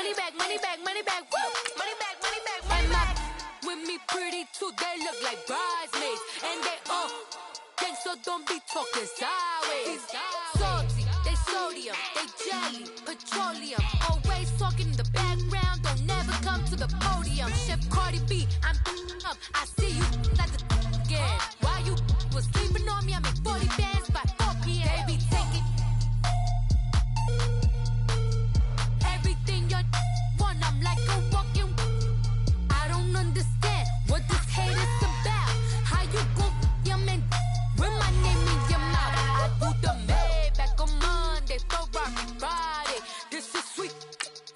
Money back, money back, money back, woo! Money back, money back, money back. With me pretty too, they look like bridesmaids. And they all gang, so don't be talking sideways. Salty, they sodium, they jelly, petroleum. Always talking in the background, don't never come to the podium. Chef Cardi B, I'm up, I see you like the again. While you was sleeping on me, I make 40 bands by 4 p.m. They be taking everything you want, I'm like a walking. I don't understand what this hate is about. How you go your man with my name in your mouth? I do the Maybach on Monday, Ferrari Friday. This is sweet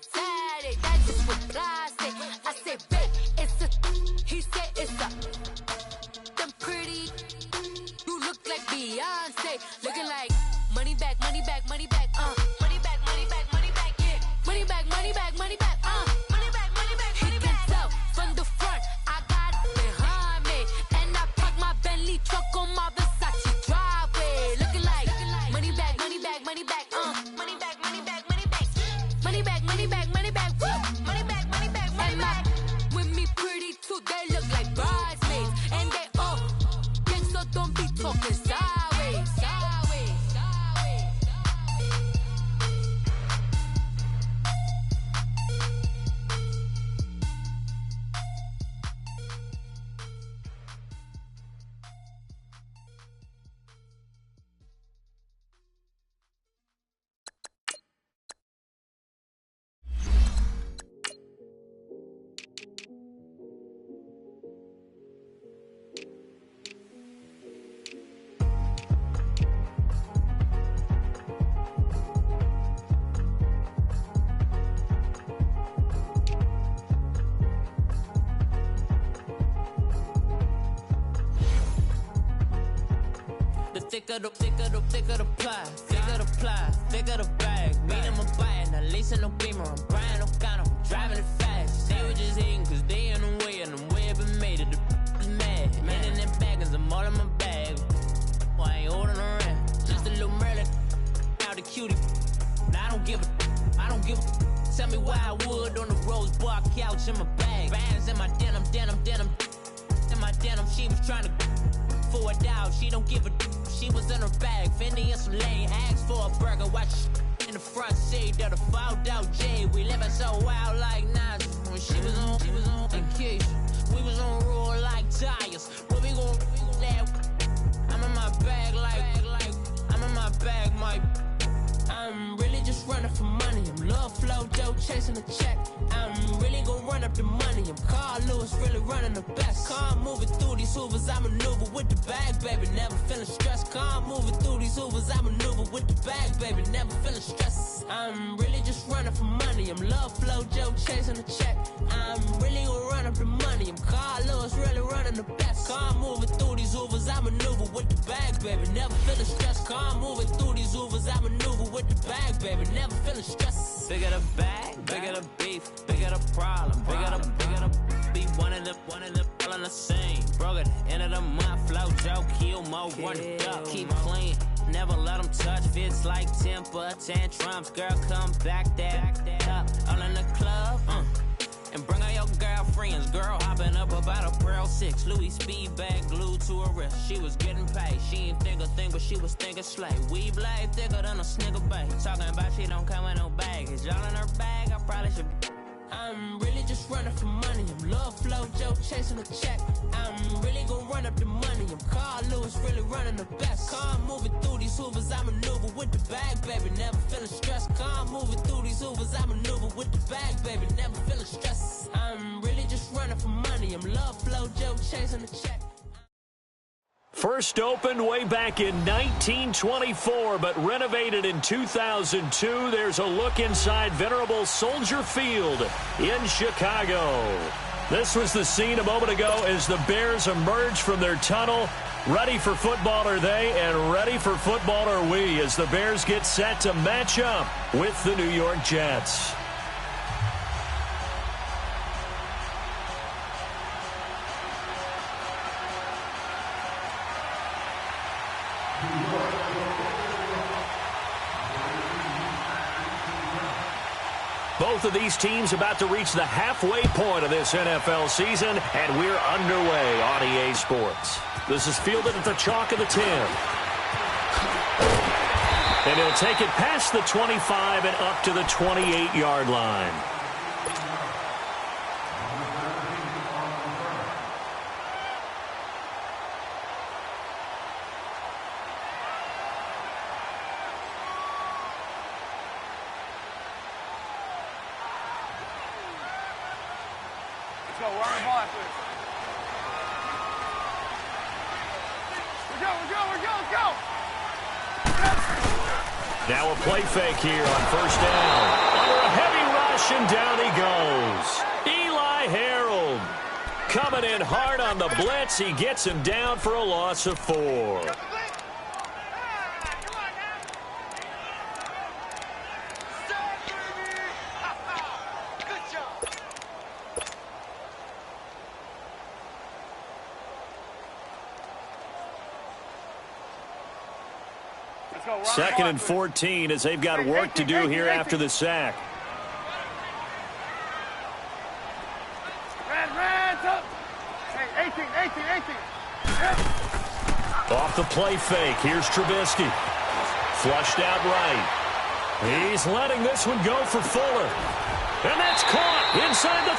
Saturday, that's just what plastic. I say, babe, it's a, he said it's a. Them pretty, you look like Beyonce, looking like money back, money back, money back, money back, money back, money back, yeah, money back, money back, money back, money back, money back, money back. He can tell from the front, I got it behind me, and I park my Bentley truck on my Versace driveway, looking like money back, money back, money back, money back, money back, money back, money back, money back, money back, woo, money back, money back, money back. With me pretty too, they look like bridesmaids, and they all gang, so don't be talking sideways, sideways, sideways. Thicker the pie, thicker the ply, thicker the bag. Mean I'm a buyer, not leasing no beamer. I'm buying no gun, I'm driving it fast. They were just hating cause they in the way, and the way I've been made it, the is mad. Man in them baggins, I'm all in my bag. Well, I ain't holding around, just a little Merlin, out the cutie. Now I don't give a, tell me why I would on the rose bar couch in my bag. Bands in my denim, in my denim, she was trying to for a doubt, she don't give a. She was in her bag, Fendi and some lane. Asked for a burger, watch in the front seat of the fouled out J. We living so wild like Nas. When she was on vacation, we was on roll like tires. What we gon' that? I'm in my bag like I'm in my bag, my. I'm really just running for money. I'm love flow, dope, chasing a check. I'm really gon' run up the money. I'm Carl Lewis, really running the best. Car moving through these Hoovers, I maneuver with the bag, baby. Never feeling stressed. Car moving through these Hoovers, I maneuver with the bag, baby. Never feeling stressed. I'm really just running for money. I'm love flow, dope, chasing a check. I'm really gon' run up the money. I'm Carl Lewis, really running the best. Car moving through these Hoovers, I maneuver with the bag, baby. Never feeling stressed. Car moving through these Hoovers, I maneuver with the bag, baby. Never feeling stressed. Bigger the bag, bigger the beef, bigger the problem, bigger the be one of the all in the same. Broke at the end of the month, flow Joe, kill more, run it up, keep clean. Never let them touch, fits like temper tantrums. Girl, come back that up, all in the club, and bring all your girlfriends. Girl hopping up about a Pearl 6 Louis speed bag glued to her wrist. She was getting paid, she ain't think a thing, but she was thinking slay. We blade thicker than a snicker bag. Talking about she don't come with no baggage. Y'all in her bag, I probably should. I'm really just running for money. I'm love flow, Joe, chasing a check. I'm really gon' run up the money. I'm Carl Lewis, really running the best. Car moving through these Hoovers, I maneuver with the bag, baby. Never feeling stressed. Car moving through these Hoovers, I maneuver with the bag, baby. Never feeling stressed. I'm really just running for money. I'm love flow, Joe, chasing a check. First opened way back in 1924, but renovated in 2002. There's a look inside venerable Soldier Field in Chicago. This was the scene a moment ago as the Bears emerged from their tunnel. Ready for football are they, and ready for football are we, as the Bears get set to match up with the New York Jets. Both of these teams about to reach the halfway point of this NFL season, and we're underway on EA Sports. This is fielded at the chalk of the 10. And he'll take it past the 25 and up to the 28-yard line. Now a play fake here on first down. Under a heavy rush, and down he goes. Eli Harold coming in hard on the blitz. He gets him down for a loss of 4. Second and 14 as they've got work to do here after the sack. Off the play fake. Here's Trubisky. Flushed out right. He's letting this one go for Fuller. And that's caught inside the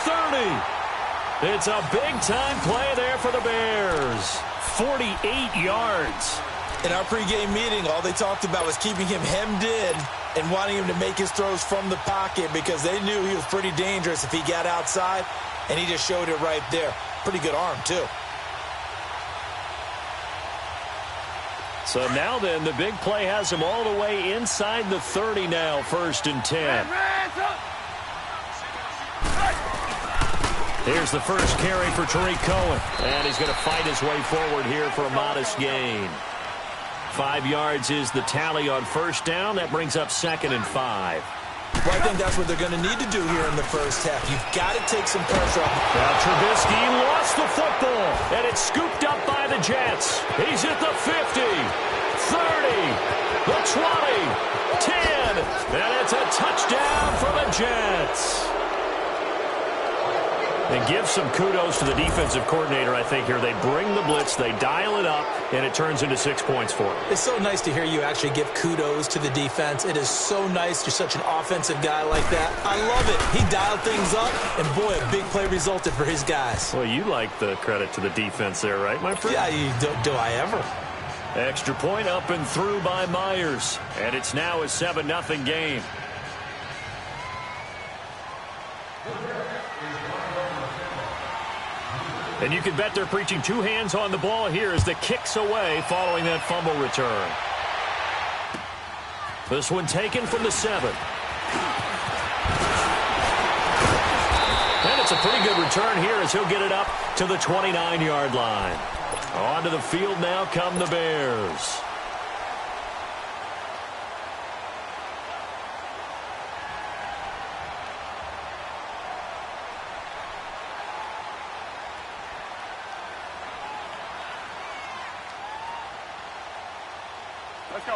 30. It's a big-time play there for the Bears. 48 yards. In our pregame meeting, all they talked about was keeping him hemmed in and wanting him to make his throws from the pocket because they knew he was pretty dangerous if he got outside, and he just showed it right there. Pretty good arm, too. So now then, the big play has him all the way inside the 30 now, 1st and 10. Here's the first carry for Tariq Cohen, and he's going to fight his way forward here for a modest gain. 5 yards is the tally on first down. That brings up 2nd and 5. Well, I think that's what they're going to need to do here in the first half. You've got to take some pressure off. Now Trubisky lost the football, and it's scooped up by the Jets. He's at the 50, 30, the 20, 10, and it's a touchdown for the Jets. And give some kudos to the defensive coordinator, I think, here. They bring the blitz, they dial it up, and it turns into 6 points for them. It's so nice to hear you actually give kudos to the defense. It is so nice. You're such an offensive guy like that. I love it. He dialed things up, and boy, a big play resulted for his guys. Well, you like the credit to the defense there, right, my friend? Yeah, do I ever? Extra point up and through by Myers, and it's now a 7-0 game. And you can bet they're preaching 2 hands on the ball here as the kick's away following that fumble return. This one taken from the 7. And it's a pretty good return here as he'll get it up to the 29-yard line. Onto the field now come the Bears.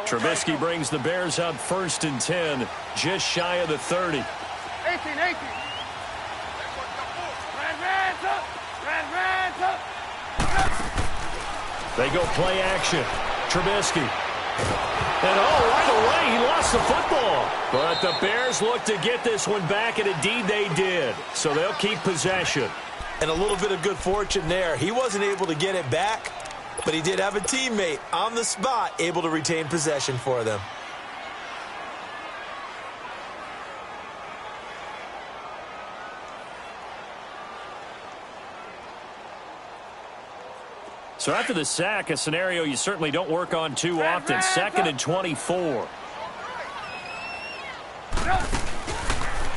Trubisky brings the Bears up 1st and 10, just shy of the 30. 18. They go play action. Trubisky. And right away he lost the football. But the Bears look to get this one back, and indeed they did. So they'll keep possession. And a little bit of good fortune there. He wasn't able to get it back, but he did have a teammate on the spot able to retain possession for them. So after the sack, a scenario you certainly don't work on too often. 2nd and 24.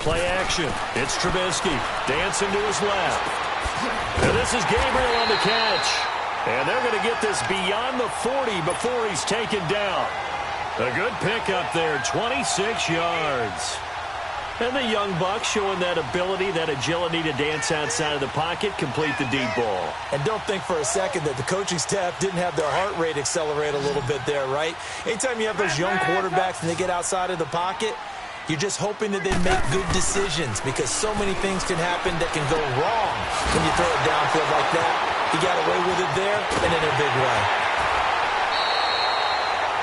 Play action. It's Trubisky dancing to his left. And this is Gabriel on the catch. And they're going to get this beyond the 40 before he's taken down. A good pickup there, 26 yards. And the young buck showing that ability, that agility to dance outside of the pocket, complete the deep ball. And don't think for a second that the coaching staff didn't have their heart rate accelerate a little bit there, right? Anytime you have those young quarterbacks and they get outside of the pocket, You're just hoping that they make good decisions because so many things can happen that can go wrong when you throw it downfield like that. He got away with it there and in a big way.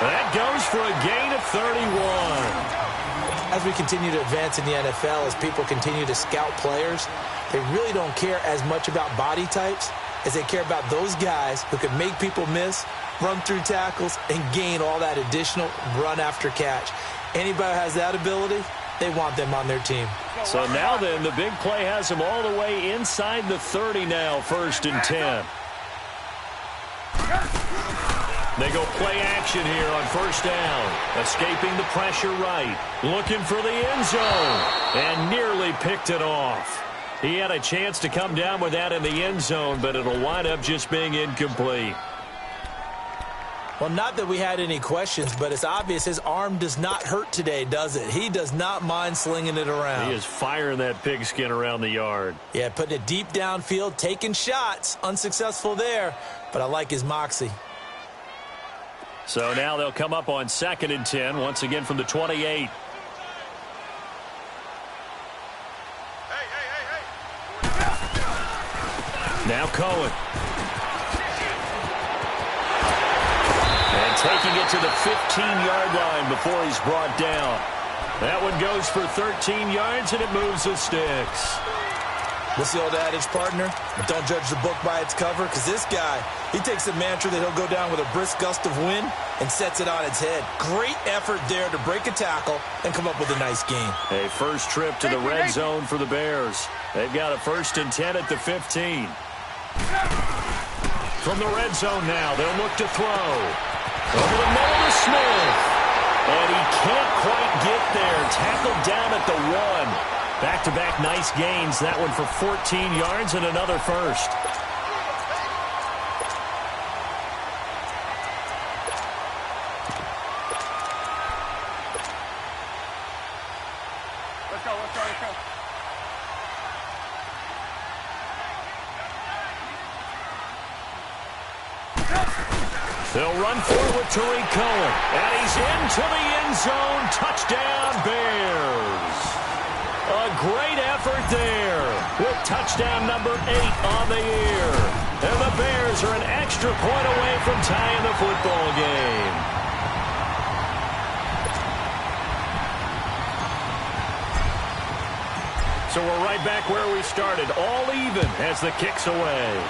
That goes for a gain of 31. As we continue to advance in the NFL, as people continue to scout players, they really don't care as much about body types as they care about those guys who can make people miss, run through tackles, and gain all that additional run after catch. Anybody who has that ability, they want them on their team. So now then, the big play has him all the way inside the 30 now, 1st and 10. They go play action here on 1st down. Escaping the pressure right. Looking for the end zone. And nearly picked it off. He had a chance to come down with that in the end zone, but it'll wind up just being incomplete. Well, not that we had any questions, but it's obvious his arm does not hurt today, does it? He does not mind slinging it around. He is firing that pigskin around the yard. Yeah, putting it deep downfield, taking shots. Unsuccessful there, but I like his moxie. So now they'll come up on 2nd and 10, once again from the 28. Now Cohen. And taking it to the 15-yard line before he's brought down. That one goes for 13 yards, and it moves the sticks. What's the old adage, partner? Don't judge the book by its cover, because this guy, he takes a mantra that he'll go down with a brisk gust of wind and sets it on its head. Great effort there to break a tackle and come up with a nice gain. A first trip to the red zone for the Bears. They've got a 1st and 10 at the 15. From the red zone now, they'll look to throw. Over the middle to Smith. And he can't quite get there. Tackled down at the 1. Back-to-back nice gains. That one for 14 yards and another first. Let's go. They'll run forward to Tariq Cohen. And he's into the end zone. Touchdown, Bears. A great effort there with touchdown number 8 on the year. And the Bears are an extra point away from tying the football game. So we're right back where we started, all even as the kick's away.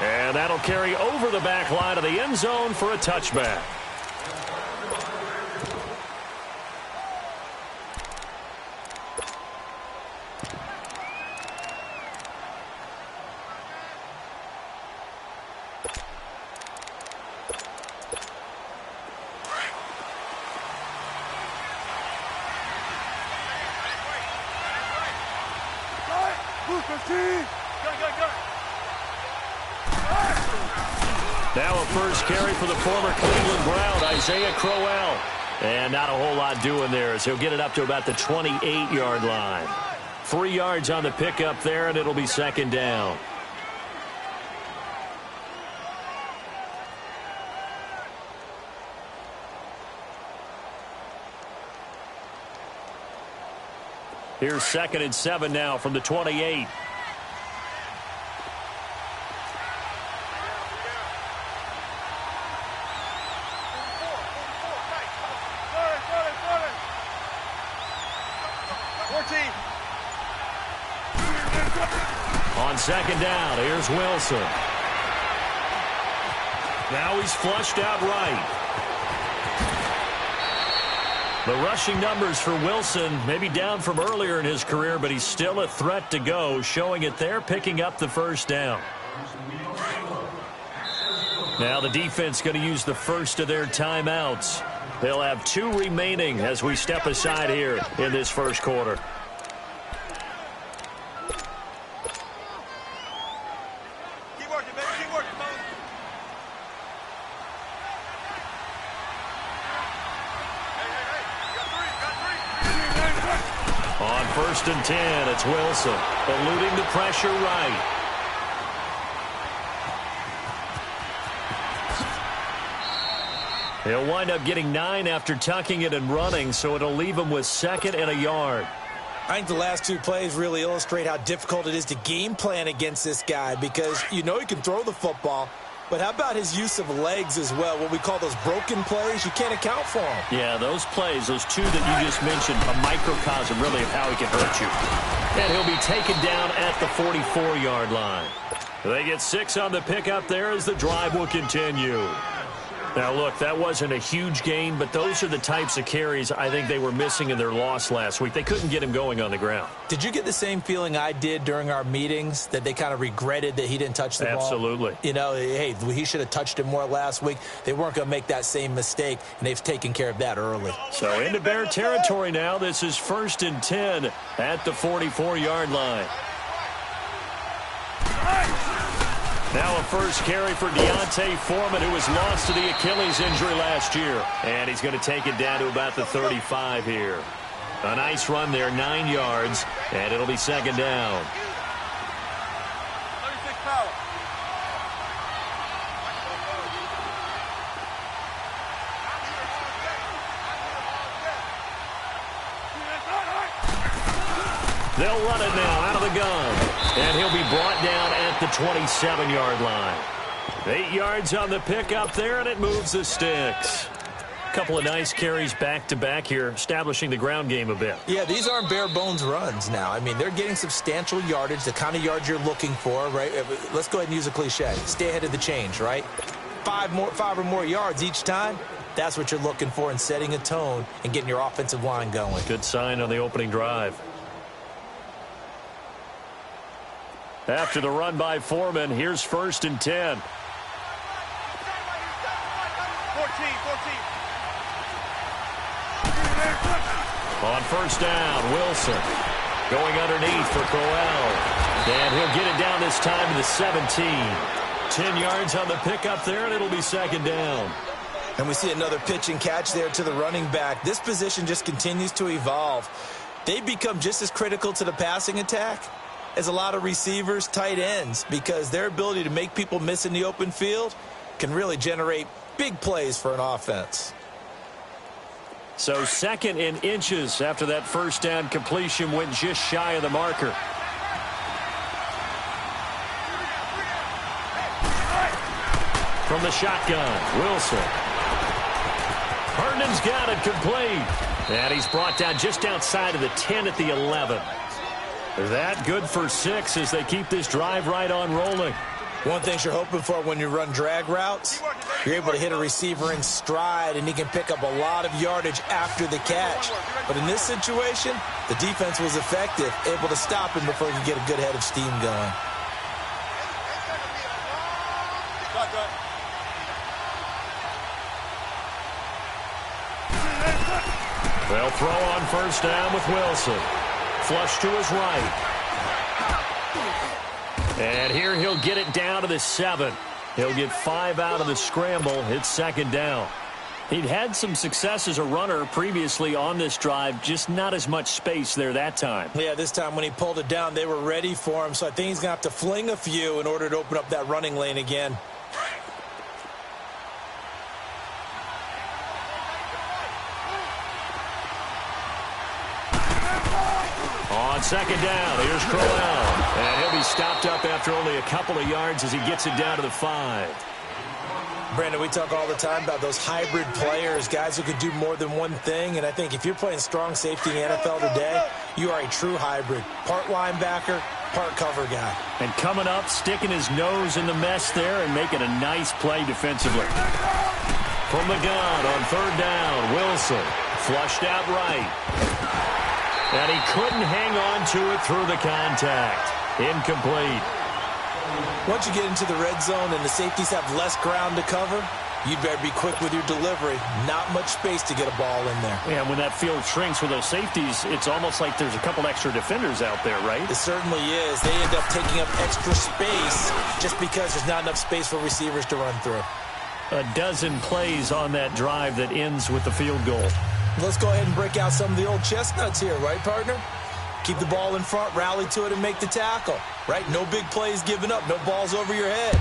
And that'll carry over the back line of the end zone for a touchback. Now a first carry for the former Cleveland Brown, Isaiah Crowell. And not a whole lot doing there as he'll get it up to about the 28-yard line. 3 yards on the pickup there, and it'll be 2nd down. Here's 2nd and 7 now from the 28. On 2nd down, here's Wilson. Now he's flushed out right. The rushing numbers for Wilson maybe down from earlier in his career, but he's still a threat to go, showing it there, picking up the 1st down. Now the defense going to use the first of their timeouts. They'll have 2 remaining as we step aside here in this first quarter. On 1st and 10, it's Wilson, eluding the pressure right. He'll wind up getting 9 after tucking it and running, so it'll leave him with 2nd and a yard. I think the last 2 plays really illustrate how difficult it is to game plan against this guy because you know he can throw the football, but how about his use of legs as well? What we call those broken plays, you can't account for them. Yeah, those plays, those 2 that you just mentioned, a microcosm really of how he can hurt you. And he'll be taken down at the 44-yard line. They get 6 on the pickup there as the drive will continue. Now, look, that wasn't a huge gain, but those are the types of carries I think they were missing in their loss last week. They couldn't get him going on the ground. Did you get the same feeling I did during our meetings, that they kind of regretted that he didn't touch the ball? Absolutely. You know, hey, he should have touched it more last week. They weren't going to make that same mistake, and they've taken care of that early. So into Bear territory now. This is 1st and 10 at the 44-yard line. Now a first carry for Deontay Foreman, who was lost to the Achilles injury last year. And he's going to take it down to about the 35 here. A nice run there, 9 yards, and it'll be 2nd down. They'll run it now out of the gun. And he'll be brought down at the 27-yard line. 8 yards on the pickup there, and it moves the sticks. A couple of nice carries back-to-back here, establishing the ground game a bit. Yeah, these aren't bare-bones runs now. I mean, they're getting substantial yardage, the kind of yards you're looking for, right? Let's go ahead and use a cliche. Stay ahead of the change, right? 5 or more yards each time. That's what you're looking for in setting a tone and getting your offensive line going. Good sign on the opening drive. After the run by Foreman, here's 1st and 10. 14. On 1st down, Wilson going underneath for Crowell. And he'll get it down this time to the 17. 10 yards on the pickup there, and it'll be 2nd down. And we see another pitch and catch there to the running back. This position just continues to evolve. They become just as critical to the passing attack as a lot of receivers, tight ends, because their ability to make people miss in the open field can really generate big plays for an offense. So 2nd and inches after that 1st down completion went just shy of the marker. From the shotgun, Wilson. Herndon's got it complete. And he's brought down just outside of the 10 at the 11. That good for 6 as they keep this drive right on rolling. One thing you're hoping for when you run drag routes, you're able to hit a receiver in stride, and he can pick up a lot of yardage after the catch. But in this situation, the defense was effective, able to stop him before he could get a good head of steam going. They'll throw on 1st down with Wilson. Flush to his right. And here he'll get it down to the 7. He'll get 5 out of the scramble. It's 2nd down. He'd had some success as a runner previously on this drive, just not as much space there that time. Yeah, this time when he pulled it down, they were ready for him, so I think he's going to have to fling a few in order to open up that running lane again. On 2nd down, here's Crowell. And he'll be stopped up after only a couple of yards as he gets it down to the 5. Brandon, we talk all the time about those hybrid players, guys who can do more than one thing, and I think if you're playing strong safety in the NFL today, you are a true hybrid. Part linebacker, part cover guy. And coming up, sticking his nose in the mess there and making a nice play defensively. From the gun on 3rd down, Wilson flushed out right. And he couldn't hang on to it through the contact. Incomplete. Once you get into the red zone and the safeties have less ground to cover, you'd better be quick with your delivery. Not much space to get a ball in there. Yeah, when that field shrinks with those safeties, it's almost like there's a couple extra defenders out there, right? It certainly is. They end up taking up extra space just because there's not enough space for receivers to run through. A dozen plays on that drive that ends with the field goal. Let's go ahead and break out some of the old chestnuts here, right, partner? Keep the ball in front, rally to it, and make the tackle, right? No big plays given up, no balls over your head.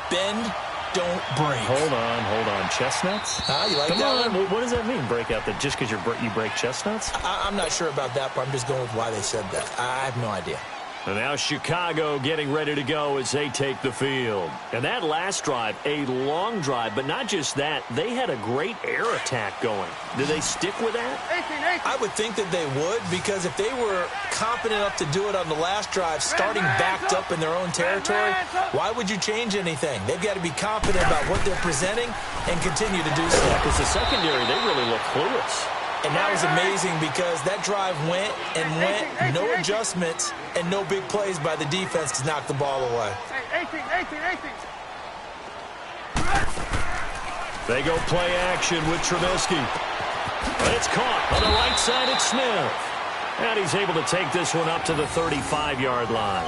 Bend, don't break. Hold on. Chestnuts? You like Come that on. one? What does that mean, break out? That just because you break chestnuts? I'm not sure about that, but I'm just going with why they said that. I have no idea. And now Chicago getting ready to go as they take the field. And that last drive, a long drive, but not just that. They had a great air attack going. Did they stick with that? I would think that they would, because if they were confident enough to do it on the last drive, starting backed up in their own territory, why would you change anything? They've got to be confident about what they're presenting and continue to do so. Because the secondary, they really look clueless. And that was amazing because that drive went, no adjustments, and no big plays by the defense to knock the ball away. They go play action with Trubisky. But it's caught on the right side at Smith. And he's able to take this one up to the 35-yard line.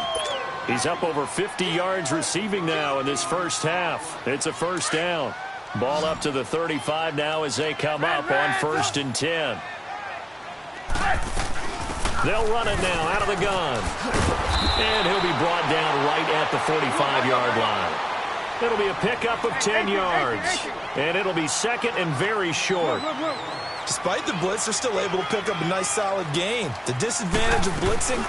He's up over 50 yards receiving now in this first half. It's a first down. Ball up to the 35 now as they come up on 1st and 10. They'll run it now out of the gun. And he'll be brought down right at the 45-yard line. It'll be a pickup of 10 yards. And it'll be second and very short. Despite the blitz, they're still able to pick up a nice, solid gain. The disadvantage of blitzing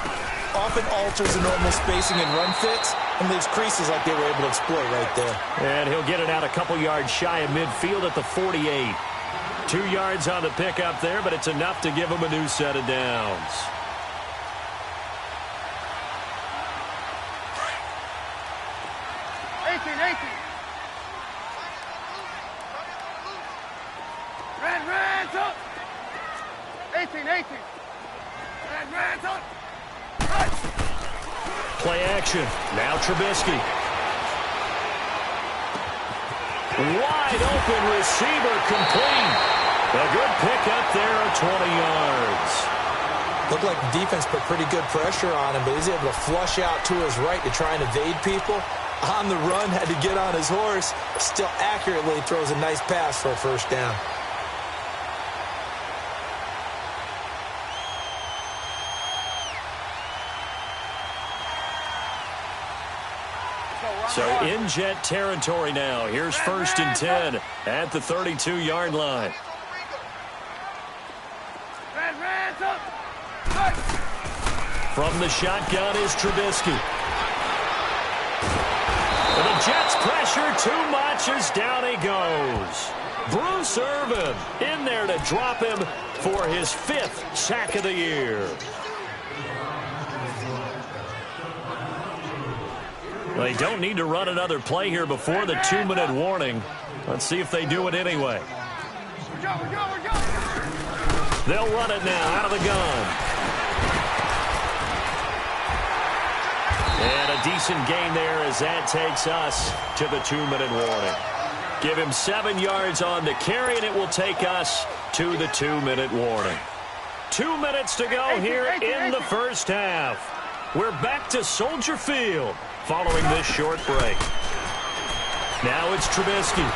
often alters the normal spacing and run fits, and leaves creases like they were able to exploit right there. And he'll get it out a couple yards shy of midfield at the 48. 2 yards on the pickup there, but it's enough to give him a new set of downs. Play action. Now Trubisky. Wide open receiver complete. A good pickup there of 20 yards. Looked like the defense put pretty good pressure on him, but he's able to flush out to his right to try and evade people. On the run, had to get on his horse. Still accurately throws a nice pass for a first down. So in Jet territory now. Here's 1st and 10 at the 32-yard line. From the shotgun is Trubisky. And the Jets pressure too much as down he goes. Bruce Irvin in there to drop him for his 5th sack of the year. They don't need to run another play here before the 2-minute warning. Let's see if they do it anyway. They'll run it now out of the gun. And a decent gain there as that takes us to the 2-minute warning. Give him 7 yards on the carry, and it will take us to the 2-minute warning. 2 minutes to go here in the first half. We're back to Soldier Field following this short break. Now it's Trubisky.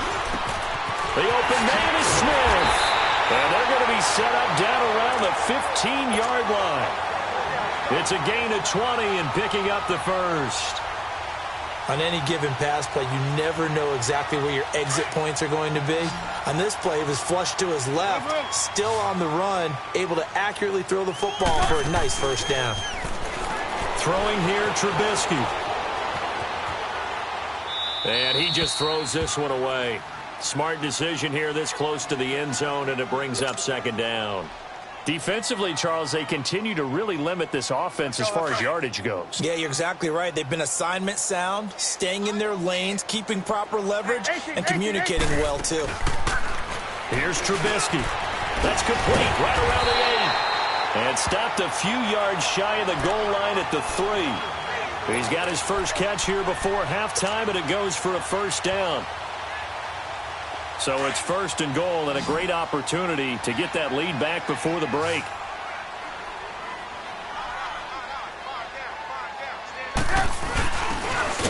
The open man is Smith. And they're going to be set up down around the 15-yard line. It's a gain of 20 and picking up the first. On any given pass play, you never know exactly where your exit points are going to be. On this play, it was flushed to his left, still on the run, able to accurately throw the football for a nice first down. Throwing here, Trubisky. And he just throws this one away. Smart decision here this close to the end zone, and it brings up 2nd down. Defensively, Charles, they continue to really limit this offense as far as yardage goes. Yeah, you're exactly right. They've been assignment sound, staying in their lanes, keeping proper leverage, and communicating well, too. Here's Trubisky. That's complete right around the 8. And stopped a few yards shy of the goal line at the 3. He's got his first catch here before halftime, and it goes for a first down. So it's 1st and goal, and a great opportunity to get that lead back before the break.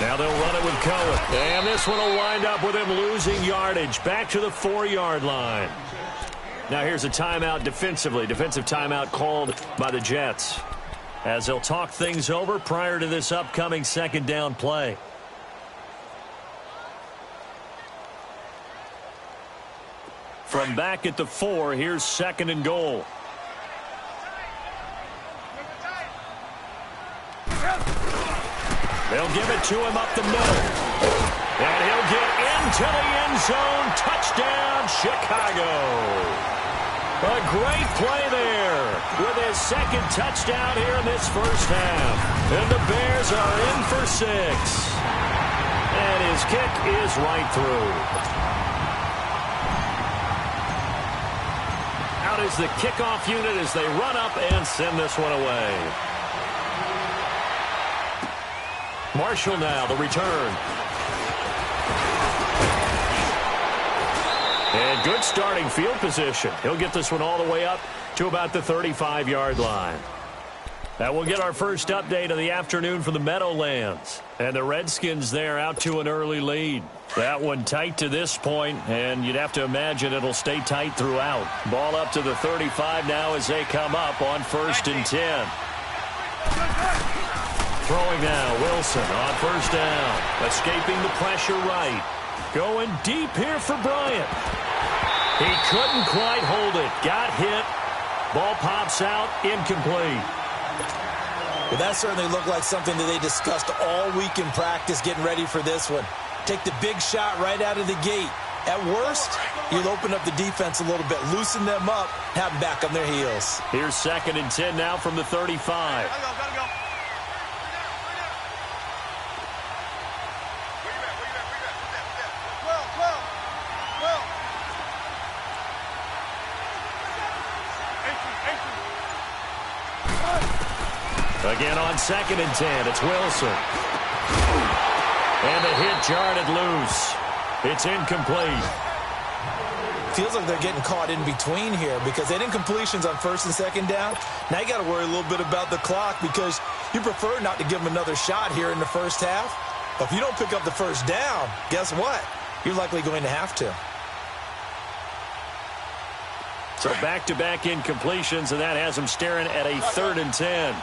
Now they'll run it with Cohen. And this one will wind up with him losing yardage back to the 4-yard line. Now here's a timeout defensively. Defensive timeout called by the Jets, as they'll talk things over prior to this upcoming 2nd down play. From back at the 4, here's 2nd and goal. They'll give it to him up the middle. And he'll get into the end zone. Touchdown, Chicago. A great play there with his 2nd touchdown here in this first half. And the Bears are in for 6. And his kick is right through. Out is the kickoff unit as they run up and send this one away. Marshall now, the return. And good starting field position. He'll get this one all the way up to about the 35-yard line. That will get our first update of the afternoon from the Meadowlands. And the Redskins there out to an early lead. That one tight to this point, and you'd have to imagine it'll stay tight throughout. Ball up to the 35 now as they come up on 1st and 10. Throwing now, Wilson on 1st down. Escaping the pressure right. Going deep here for Bryant. He couldn't quite hold it. Got hit. Ball pops out. Incomplete. Well, that certainly looked like something that they discussed all week in practice getting ready for this one. Take the big shot right out of the gate. At worst, you'll open up the defense a little bit, loosen them up, have them back on their heels. Here's 2nd and 10 now from the 35. Gotta go. Again on 2nd and 10, it's Wilson. And the hit jarred it loose. It's incomplete. Feels like they're getting caught in between here because they didn't completions on 1st and 2nd down. Now you got to worry a little bit about the clock because you prefer not to give them another shot here in the first half. But if you don't pick up the 1st down, guess what? You're likely going to have to. So back-to-back incompletions, and that has them staring at a 3rd and 10.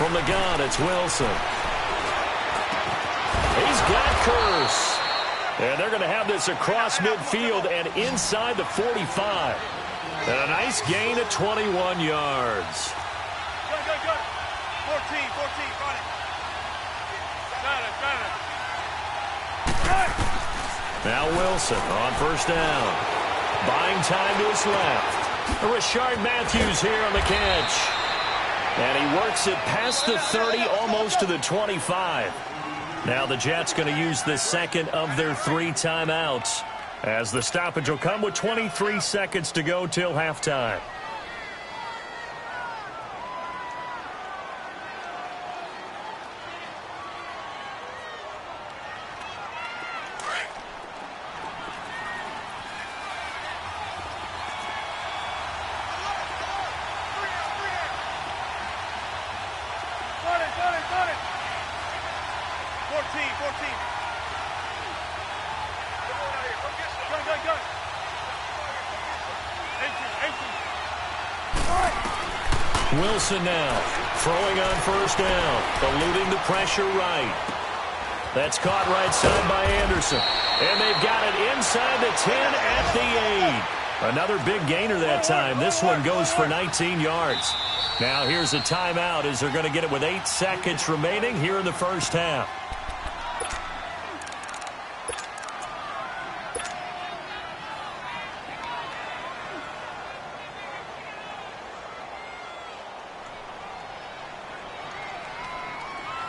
From the gun, it's Wilson. He's got Curse. And they're going to have this across midfield and inside the 45. And a nice gain of 21 yards. Good. 14, got it. Got it. Now Wilson on 1st down. Buying time to his left. Rashard Matthews here on the catch. And he works it past the 30, almost to the 25. Now the Jets going to use the 2nd of their 3 timeouts, as the stoppage will come with 23 seconds to go till halftime. Got it. 14. Gun. 18. Wilson now throwing on 1st down, eluding the pressure right. That's caught right side by Anderson. And they've got it inside the 10 at the 8. Another big gainer that time. This one goes for 19 yards. Now here's a timeout as they're going to get it with 8 seconds remaining here in the first half.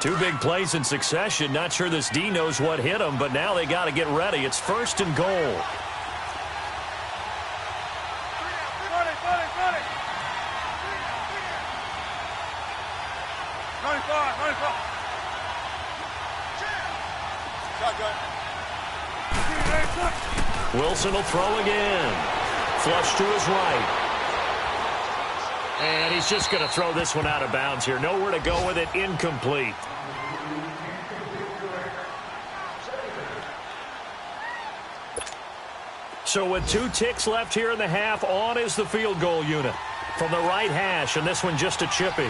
Two big plays in succession. Not sure this D knows what hit him, but now they got to get ready. It's 1st and goal. Got it. 95. Shotgun. Wilson will throw again. Flush to his right. And he's just going to throw this one out of bounds here. Nowhere to go with it. Incomplete. So with 2 ticks left here in the half, on is the field goal unit from the right hash, and this one just a chippy.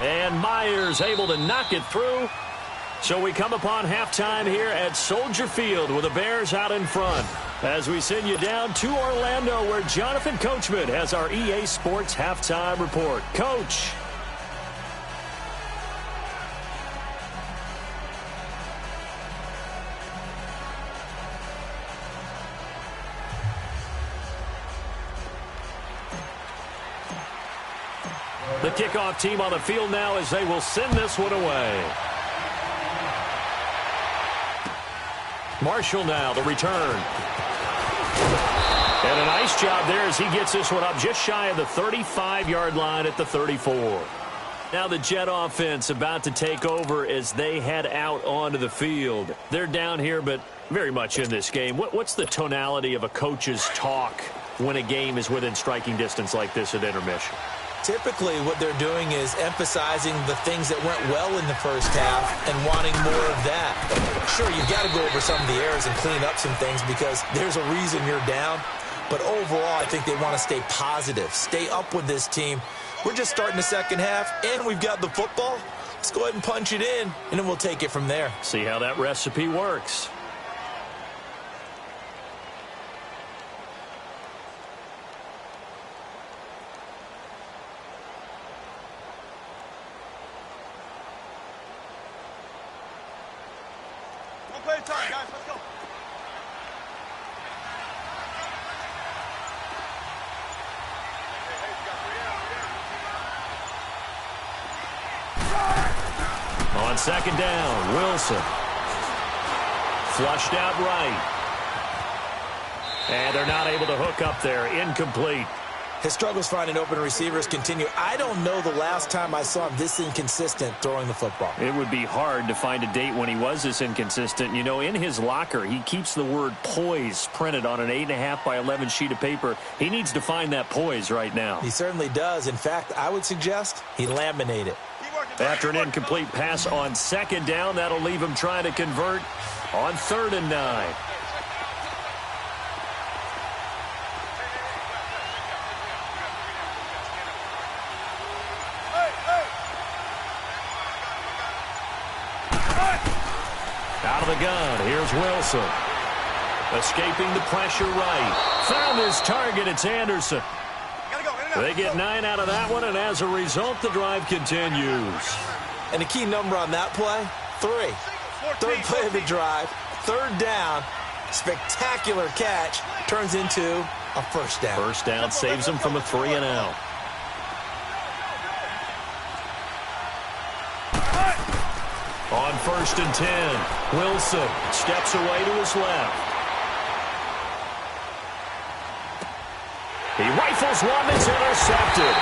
And Myers able to knock it through. So we come upon halftime here at Soldier Field with the Bears out in front. As we send you down to Orlando, where Jonathan Coachman has our EA Sports halftime report. Coach. The kickoff team on the field now as they will send this one away. Marshall now, the return. And a nice job there as he gets this one up just shy of the 35-yard line at the 34. Now the Jet offense about to take over as they head out onto the field. They're down here, but very much in this game. What's the tonality of a coach's talk when a game is within striking distance like this at intermission? Typically, what they're doing is emphasizing the things that went well in the first half and wanting more of that. Sure, you've got to go over some of the errors and clean up some things because there's a reason you're down. But overall, I think they want to stay positive, stay up with this team. We're just starting the second half, and we've got the football. Let's go ahead and punch it in, and then we'll take it from there. See how that recipe works. Play time, guys. Let's go. On second down, Wilson. Flushed out right. And they're not able to hook up there. Incomplete. His struggles finding open receivers continue. I don't know the last time I saw him this inconsistent throwing the football. It would be hard to find a date when he was this inconsistent. You know, in his locker, he keeps the word poise printed on an 8.5 by 11 sheet of paper. He needs to find that poise right now. He certainly does. In fact, I would suggest he laminate it. After an incomplete pass on second down, that'll leave him trying to convert on 3rd and 9. Out of the gun, here's Wilson. Escaping the pressure right. Found his target, it's Anderson. They get 9 out of that one, and as a result, the drive continues. And the key number on that play, 3. Third play of the drive, 3rd down, spectacular catch, turns into a first down. First down saves them from a 3 and out. On 1st and 10, Wilson steps away to his left. He rifles one that's intercepted.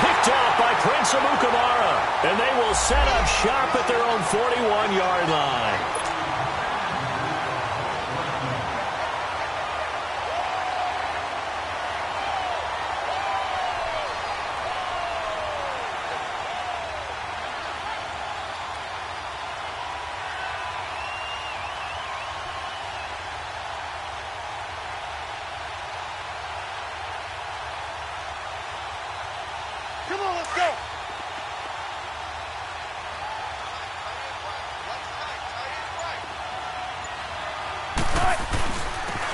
Picked off by Prince Amukamara. And they will set up shop at their own 41-yard line. Come on, let's go.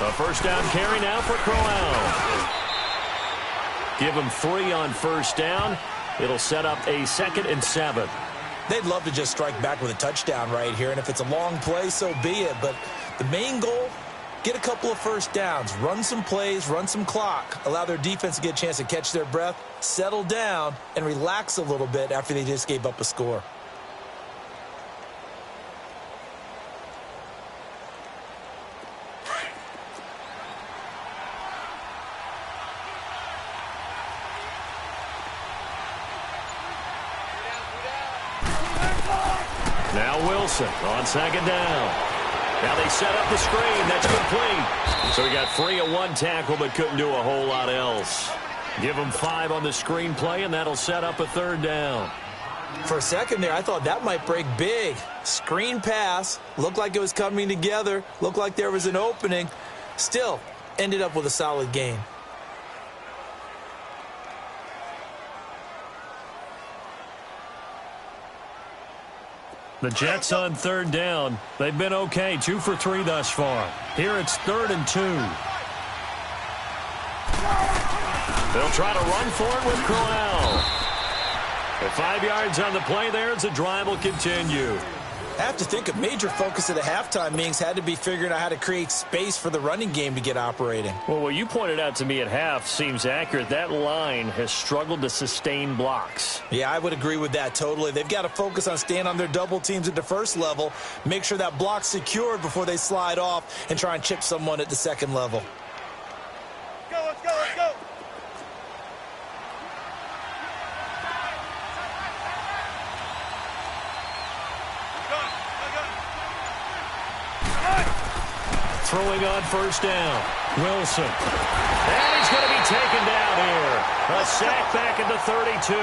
A first down carry now for Crowell. Give him 3 on first down. It'll set up a 2nd and 7. They'd love to just strike back with a touchdown right here, and if it's a long play, so be it. But the main goal, get a couple of first downs, run some plays, run some clock, allow their defense to get a chance to catch their breath, settle down, and relax a little bit after they just gave up a score. Now Wilson on second down. Now they set up the screen. That's complete. So he got free of 1 tackle but couldn't do a whole lot else. Give him 5 on the screen play, and that'll set up a 3rd down. For a second there, I thought that might break big. Screen pass. Looked like it was coming together. Looked like there was an opening. Still, ended up with a solid gain. The Jets on third down. They've been okay, 2 for 3 thus far. Here it's 3rd and 2. They'll try to run for it with Crowell. At 5 yards on the play there as the drive will continue. I have to think a major focus of the halftime meetings had to be figuring out how to create space for the running game to get operating. Well, what you pointed out to me at half seems accurate. That line has struggled to sustain blocks. Yeah, I would agree with that totally. They've got to focus on staying on their double teams at the first level, make sure that block's secured before they slide off and try and chip someone at the second level. Let's go, let's go. Throwing on first down. Wilson. And he's going to be taken down here. A sack back at the 32.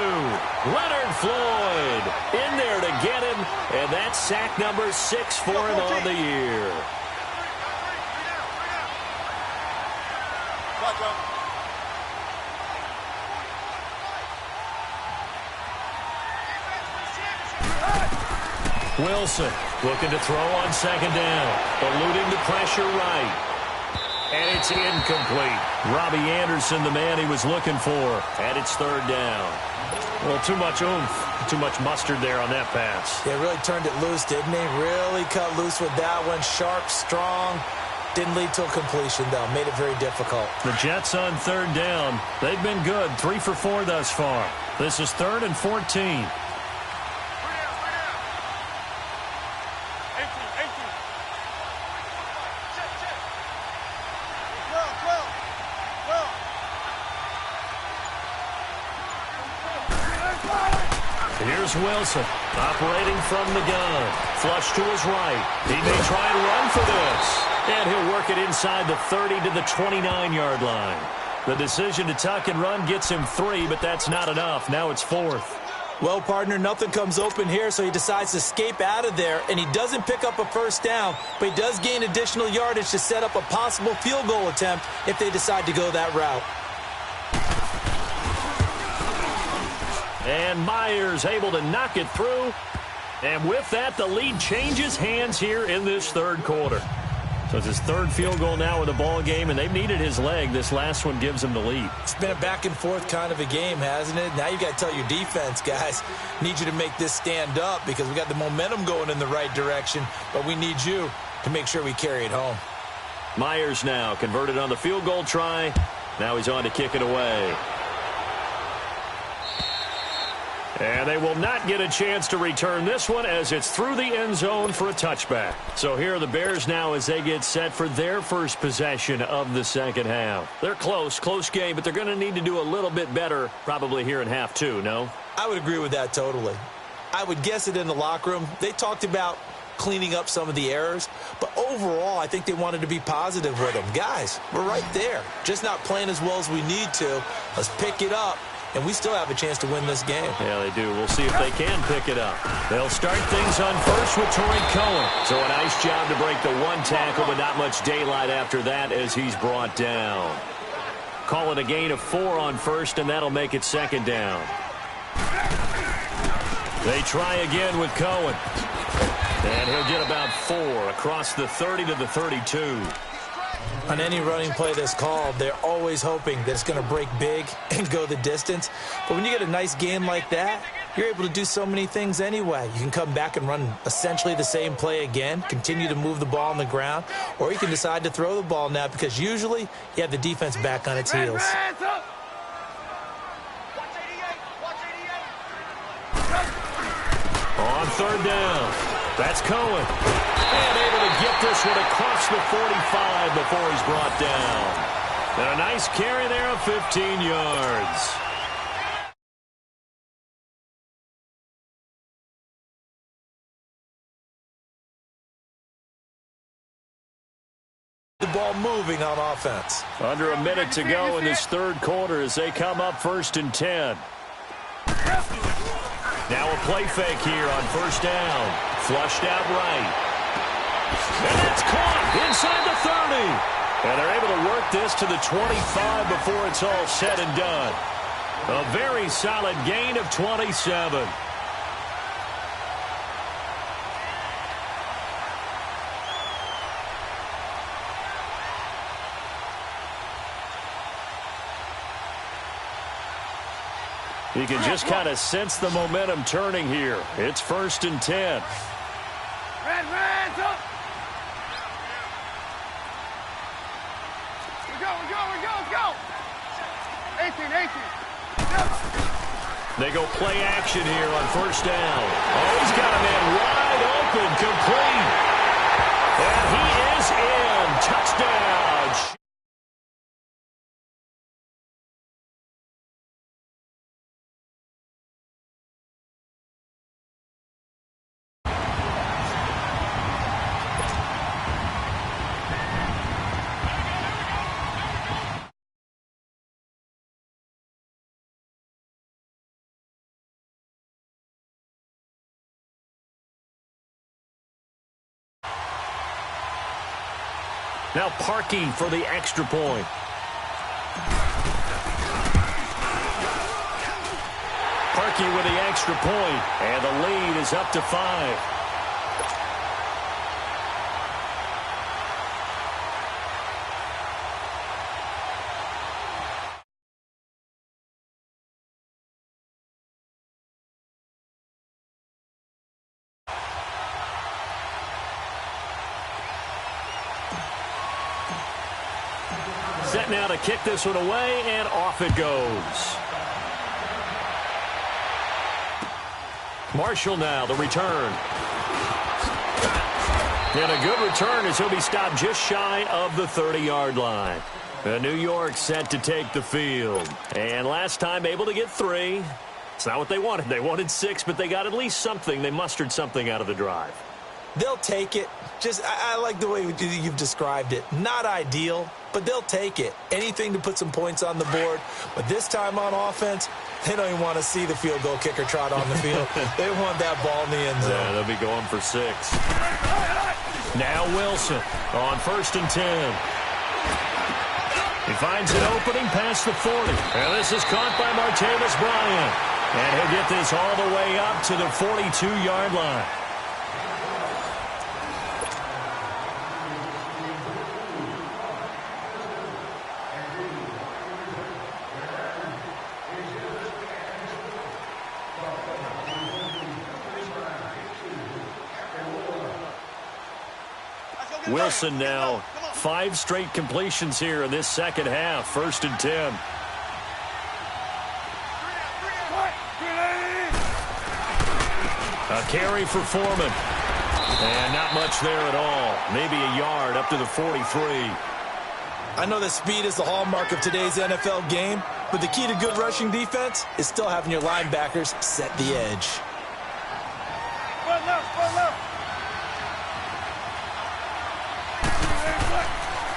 Leonard Floyd in there to get him. And that's sack number 6 for him on the year. Wilson looking to throw on second down. Eluding the pressure right. And it's incomplete. Robbie Anderson, the man he was looking for. And it's 3rd down. Well, too much oomph, too much mustard there on that pass. They really turned it loose, didn't they? Really cut loose with that one. Sharp, strong. Didn't lead to a completion, though. Made it very difficult. The Jets on 3rd down. They've been good. 3 for 4 thus far. This is 3rd and 14. Here's Wilson, operating from the gun. Flush to his right. He may try and run for this. And he'll work it inside the 30 to the 29-yard line. The decision to tuck and run gets him 3, but that's not enough. Now it's 4th. Well, partner, nothing comes open here, so he decides to escape out of there, and he doesn't pick up a first down, but he does gain additional yardage to set up a possible field goal attempt if they decide to go that route. And Myers able to knock it through. And with that, the lead changes hands here in this 3rd quarter. So it's his 3rd field goal now in the ball game, and they've needed his leg. This last one gives him the lead. It's been a back-and-forth kind of a game, hasn't it? Now you got to tell your defense, guys, need you to make this stand up because we got the momentum going in the right direction, but we need you to make sure we carry it home. Myers now converted on the field goal try. Now he's on to kick it away. And they will not get a chance to return this one as it's through the end zone for a touchback. So here are the Bears now as they get set for their first possession of the second half. They're close game, but they're going to need to do a little bit better probably here in half 2, no? I would agree with that totally. I would guess it in the locker room. They talked about cleaning up some of the errors, but overall I think they wanted to be positive with them. Guys, we're right there. Just not playing as well as we need to. Let's pick it up. And we still have a chance to win this game. Yeah, they do. We'll see if they can pick it up. They'll start things on first with Torrey Cohen. So a nice job to break the 1 tackle, but not much daylight after that as he's brought down. Call it a gain of 4 on first, and that'll make it 2nd down. They try again with Cohen. And he'll get about 4 across the 30 to the 32. On any running play that's called, they're always hoping that it's going to break big and go the distance. But when you get a nice game like that, you're able to do so many things anyway. You can come back and run essentially the same play again, continue to move the ball on the ground, or you can decide to throw the ball now because usually you have the defense back on its heels. On 3rd down, that's Cohen. And able to get this one across the 45 before he's brought down. And a nice carry there of 15 yards. The ball moving on offense. Under a minute to go in this 3rd quarter as they come up 1st and 10. Now a play fake here on 1st down. Flushed out right. And that's caught inside the 30. And they're able to work this to the 25 before it's all said and done. A very solid gain of 27. You can just kind of sense the momentum turning here. It's 1st and 10. Hands up. We go. 18. They go play action here on 1st down. Oh, he's got a man wide open, complete. And he is in. Touchdown. Now Parkey for the extra point. Parkey with the extra point, and the lead is up to 5. Set now to kick this one away, and off it goes. Marshall now, the return. And a good return as he'll be stopped just shy of the 30-yard line. New York set to take the field. And last time able to get 3. It's not what they wanted. They wanted 6, but they got at least something. They mustered something out of the drive. They'll take it. I like the way you've described it. Not ideal, but they'll take it. Anything to put some points on the board. But this time on offense, they don't even want to see the field goal kicker trot on the field. They want that ball in the end zone. Yeah, they'll be going for 6. Now Wilson on 1st and 10. He finds an opening past the 40. And this is caught by Martavis Bryant. And he'll get this all the way up to the 42-yard line. Wilson now 5 straight completions here in this second half. 1st and 10. A carry for Foreman. And not much there at all. Maybe a yard up to the 43. I know that speed is the hallmark of today's NFL game, but the key to good rushing defense is still having your linebackers set the edge. Run left.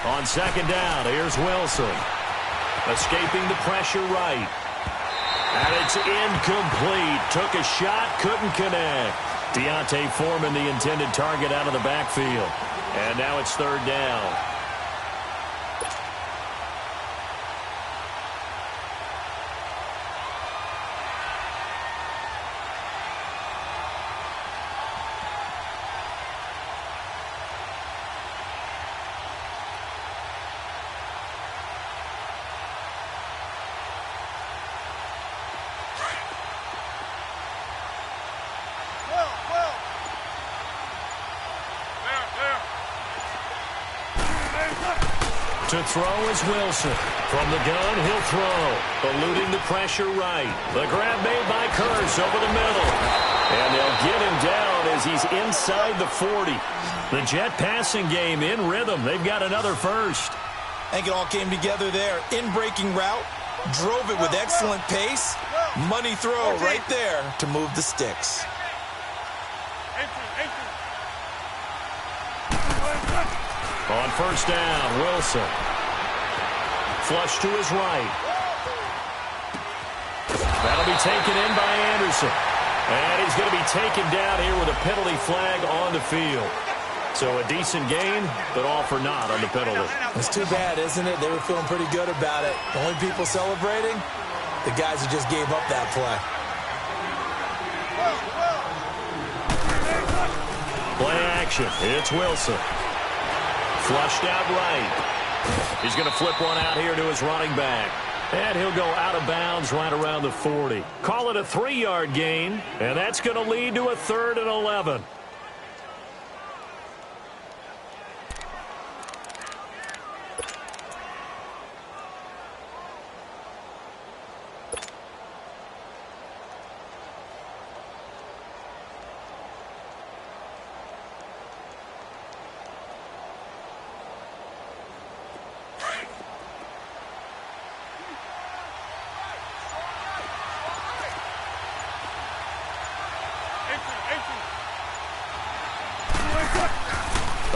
On 2nd down, here's Wilson. Escaping the pressure right. And it's incomplete. Took a shot, couldn't connect. Deontay Foreman, the intended target, out of the backfield. And now it's 3rd down. To throw is Wilson. From the gun, he'll throw. Eluding the pressure right. The grab made by Kearse over the middle. And they'll get him down as he's inside the 40. The Jet passing game in rhythm. They've got another first. I think it all came together there. In-breaking route. Drove it with excellent pace. Money throw right there to move the sticks. On 1st down, Wilson. Flush to his right. That'll be taken in by Anderson. And he's going to be taken down here with a penalty flag on the field. So a decent game, but all for naught on the penalty. It's too bad, isn't it? They were feeling pretty good about it. The only people celebrating, the guys who just gave up that play. Play action. It's Wilson. Flushed out right. He's going to flip one out here to his running back. And he'll go out of bounds right around the 40. Call it a 3-yard gain, and that's going to lead to a 3rd and 11.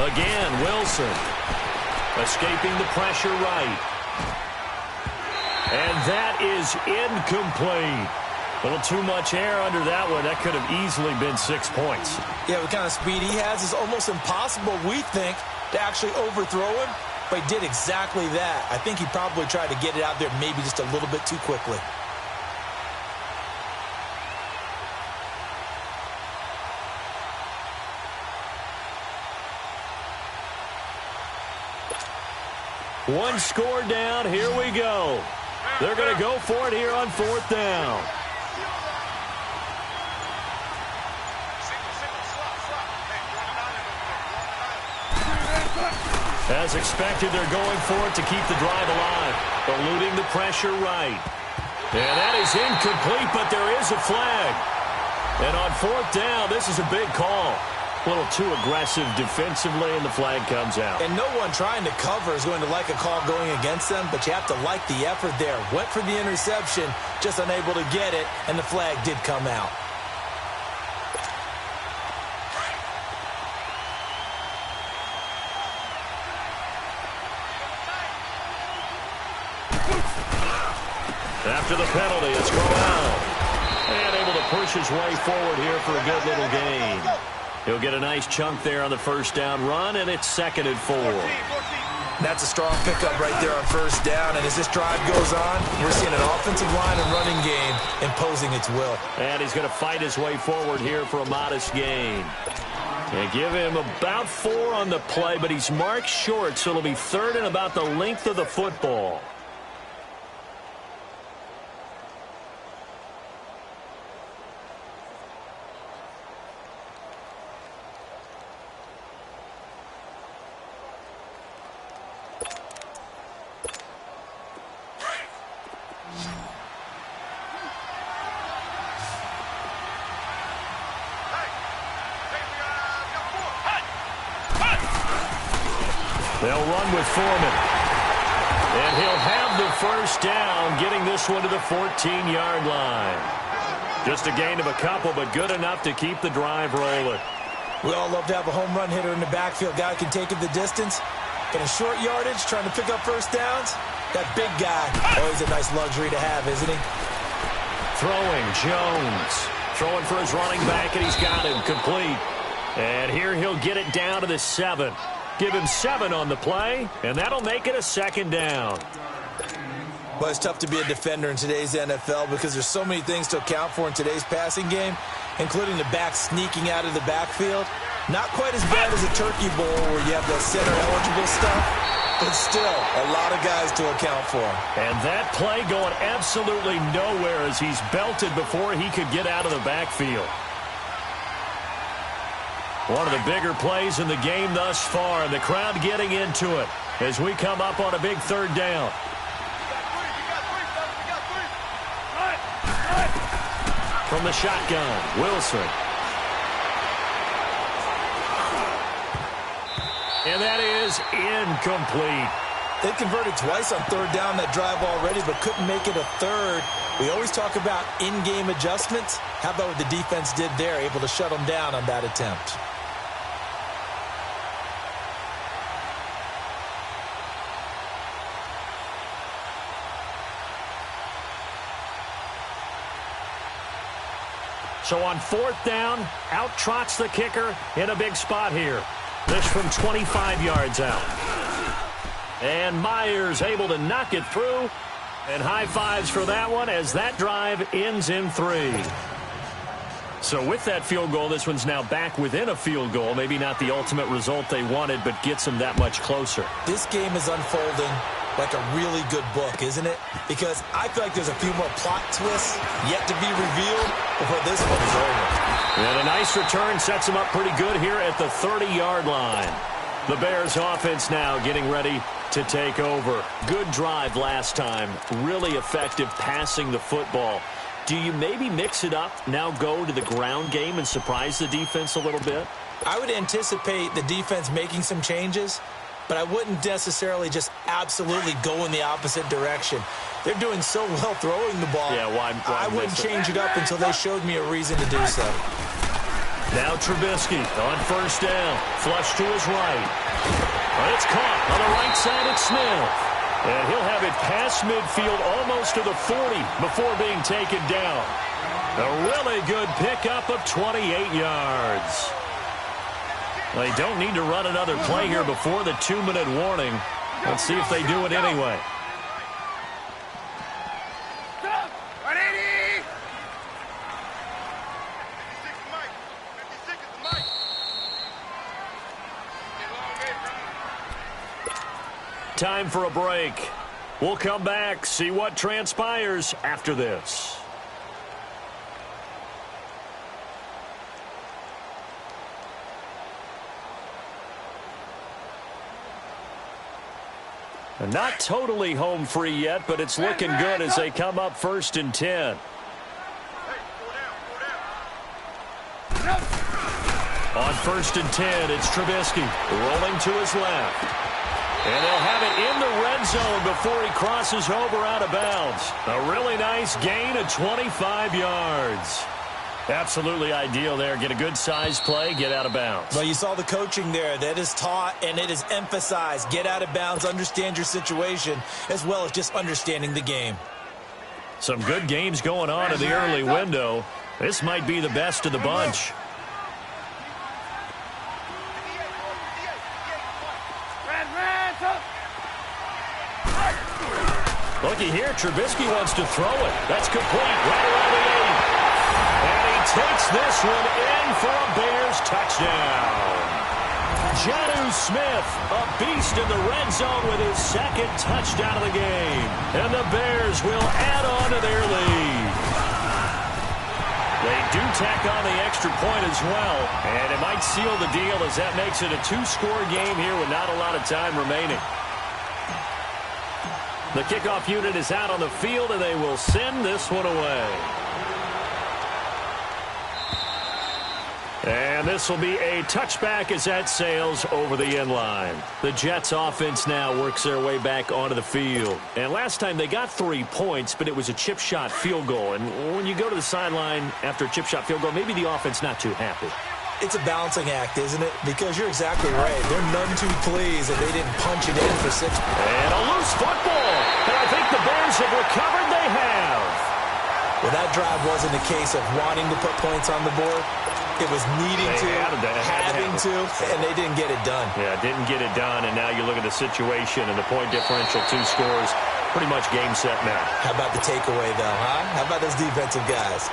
Again, Wilson escaping the pressure right. And that is incomplete. A little too much air under that one. That could have easily been 6 points. Yeah, what kind of speed he has is almost impossible, we think, to actually overthrow him. But he did exactly that. I think he probably tried to get it out there maybe just a little bit too quickly. One score down. Here we go. They're going to go for it here on 4th down. As expected, they're going for it to keep the drive alive. Eluding the pressure right. And that is incomplete, but there is a flag. And on 4th down, this is a big call. A little too aggressive defensively, and the flag comes out. And no one trying to cover is going to like a call going against them, but you have to like the effort there. Went for the interception, just unable to get it, and the flag did come out. After the penalty, it's Corral. And able to push his way forward here for a good little gain. He'll get a nice chunk there on the 1st down run, and it's 2nd and 4. That's a strong pickup right there on 1st down, and as this drive goes on, we're seeing an offensive line and running game imposing its will. And he's going to fight his way forward here for a modest gain. And give him about 4 on the play, but he's marked short, so it'll be 3rd and about the length of the football. They'll run with Foreman. And he'll have the 1st down, getting this one to the 14-yard line. Just a gain of a couple, but good enough to keep the drive rolling. We all love to have a home run hitter in the backfield. Guy can take it the distance. But in short yardage, trying to pick up 1st downs, that big guy, always a nice luxury to have, isn't he? Throwing, Jones. Throwing for his running back, and he's got him complete. And here he'll get it down to the 7. Give him 7 on the play, and that'll make it a 2nd down. Well, it's tough to be a defender in today's NFL because there's so many things to account for in today's passing game, including the back sneaking out of the backfield. Not quite as bad as a turkey bowl where you have the center-eligible stuff, but still a lot of guys to account for. And that play going absolutely nowhere as he's belted before he could get out of the backfield. One of the bigger plays in the game thus far, and the crowd getting into it as we come up on a big 3rd down. From the shotgun, Wilson. And that is incomplete. They converted twice on 3rd down that drive already, but couldn't make it a 3rd. We always talk about in-game adjustments. How about what the defense did there, able to shut them down on that attempt? So on 4th down, out trots the kicker in a big spot here. This from 25 yards out. And Myers able to knock it through. And high fives for that one as that drive ends in 3. So with that field goal, this one's now back within a field goal. Maybe not the ultimate result they wanted, but gets them that much closer. This game is unfolding like a really good book, isn't it? Because I feel like there's a few more plot twists yet to be revealed before this one is over. And a nice return sets him up pretty good here at the 30-yard line. The Bears offense now getting ready to take over. Good drive last time. Really effective passing the football. Do you maybe mix it up, now go to the ground game and surprise the defense a little bit? I would anticipate the defense making some changes, but I wouldn't necessarily just absolutely go in the opposite direction. They're doing so well throwing the ball. Yeah, why I wouldn't change it up until they showed me a reason to do so. Now Trubisky on first down. Flush to his right. But it's caught on the right side at Smith. And he'll have it past midfield almost to the 40 before being taken down. A really good pickup of 28 yards. They don't need to run another play here before the 2-minute warning. Let's see if they do it anyway. Time for a break. We'll come back, see what transpires after this. Not totally home free yet, but it's looking good as they come up 1st and 10. On 1st and 10, it's Trubisky rolling to his left. And they'll have it in the red zone before he crosses over out of bounds. A really nice gain of 25 yards. Absolutely ideal there. Get a good size play, get out of bounds. Well, you saw the coaching there. That is taught and it is emphasized. Get out of bounds, understand your situation, as well as just understanding the game. Some good games going on in the early window. This might be the best of the bunch. Looky here, Trubisky wants to throw it. That's complete, right around the 8. And he takes this one in for a Bears touchdown. Jonnu Smith, a beast in the red zone with his 2nd touchdown of the game. And the Bears will add on to their lead. They do tack on the extra point as well. And it might seal the deal as that makes it a 2-score game here with not a lot of time remaining. The kickoff unit is out on the field, and they will send this one away. And this will be a touchback as that sails over the end line. The Jets offense now works their way back onto the field. And last time they got 3 points, but it was a chip shot field goal. And when you go to the sideline after a chip shot field goal, maybe the offense not too happy. It's a balancing act, isn't it? Because you're exactly right. They're none too pleased that they didn't punch it in for 6. And a loose football. And I think the Bears have recovered. They have. Well, that drive wasn't a case of wanting to put points on the board. It was needing having to, and they didn't get it done. Yeah, didn't get it done, and now you look at the situation and the point differential, 2 scores, pretty much game, set, now. How about the takeaway, though, huh? How about those defensive guys?